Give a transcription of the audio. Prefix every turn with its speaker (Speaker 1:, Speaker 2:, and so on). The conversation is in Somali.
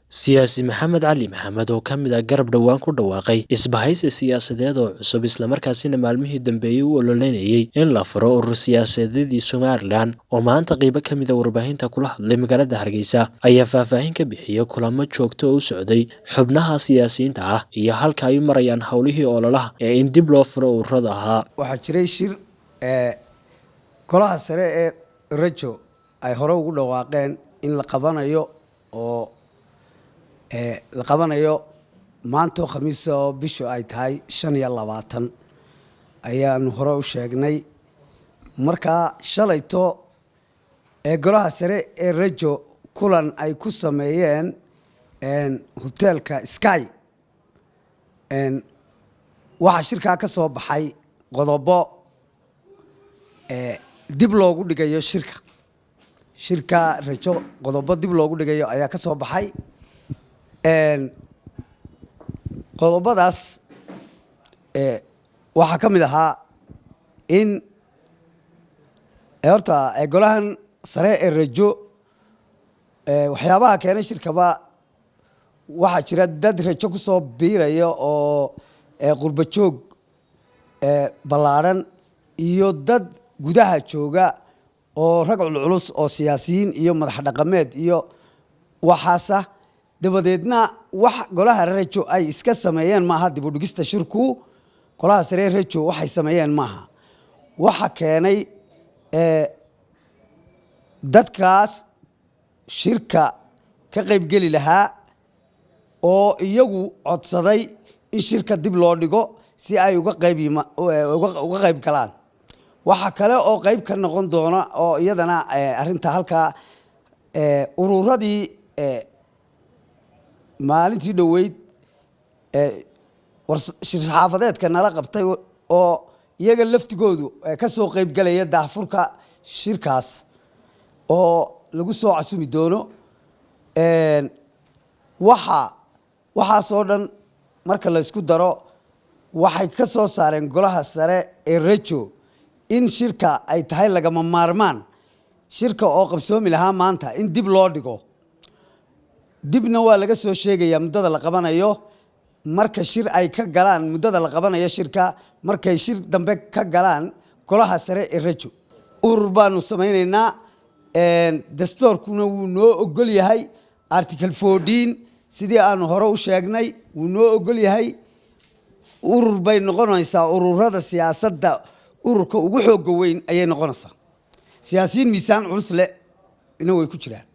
Speaker 1: siyaasi Maxamed Cali Maxamed oo ka mid ah garab dhawaan ku dhawaaqay isbahaysi siyaasadeed oo cusub isla markaasina maalmihii dambeeyay u ololeynayay in la furo urur siyaasadeedii Somaliland oo maanta qayb ka mid ah warbaahinta kula hadlay magaalada Hargeysa ayaa faahfaahin ka bixiyay kulamo joogto u socday xubnaha siyaasiyiinta ah iyo halka ay marayaan howlihii ololaha ee in dib loo furo ururada ahaa.
Speaker 2: Waxaa jiray shir golaha sare ee Rajo ay hore ugu dhawaaqeen in la qabanayo oo la qabanayo maanta Khamiis oo bishu ay tahay 25 ayaan hore u sheegnay marka shalayto golaha sare ee Rajo kulan ay ku sameeyeen hotelka Sky waxa shirka ka soo baxay qodobo dib loogu dhigayo shirka Rajo qodobo dib loogu dhigayo ayaa ka soo baxay qodobadaas waxa ka mid ahaa in horta golahan sare ee Rajo waxyaabaha keenay shirkaba waxa jira dad Rajo ku soo biirayo oo qurba joog balaaran iyo dad gudaha jooga oo rag culus oo siyaasiyiin iyo madax dhaqameed iyo waxaasa dabadeedna wax golaha Rajo ay iska sameeyeen maaha dib u dhigista shirku golaha sare Rajo waxay sameeyeen maaha waxa keenay dadkaas shirka ka qayb gali lahaa oo iyagu codsaday in shirka dib loo dhigo si ay uga qayb galaan waxa kale oo qayb ka noqon doona oo iyadana arinta halka ururadii maalintii dhaweyd shir saxaafadeedka nala qabtay oo iyaga laftigoodu ka soo qayb galaya daafurka shirkaas oo lagu soo casumi doono waxa soo dhan marka la isku daro waxay ka soo saareen golaha sare ee Rajo in shirka ay tahay lagama maarmaan shirka oo qabsoomi lahaa maanta in dib loo dhigo dibna waa laga soo sheegaya muddada la qabanayo marka shir ay ka galaan muddada la qabanayo shirka markay shir dambe ka galaan golaha sare ee Rajo urur baanu sameeynaa dastuurkuna wuu noo ogol yahay article 14 sidii aan hore u sheegnay wuu noo ogol yahay urur bay noqonaysaa ururada siyaasadda ururka ugu xoog weyn ayay noqonaysaa siyaasiyiin miisaan culus leh inay way ku jiraan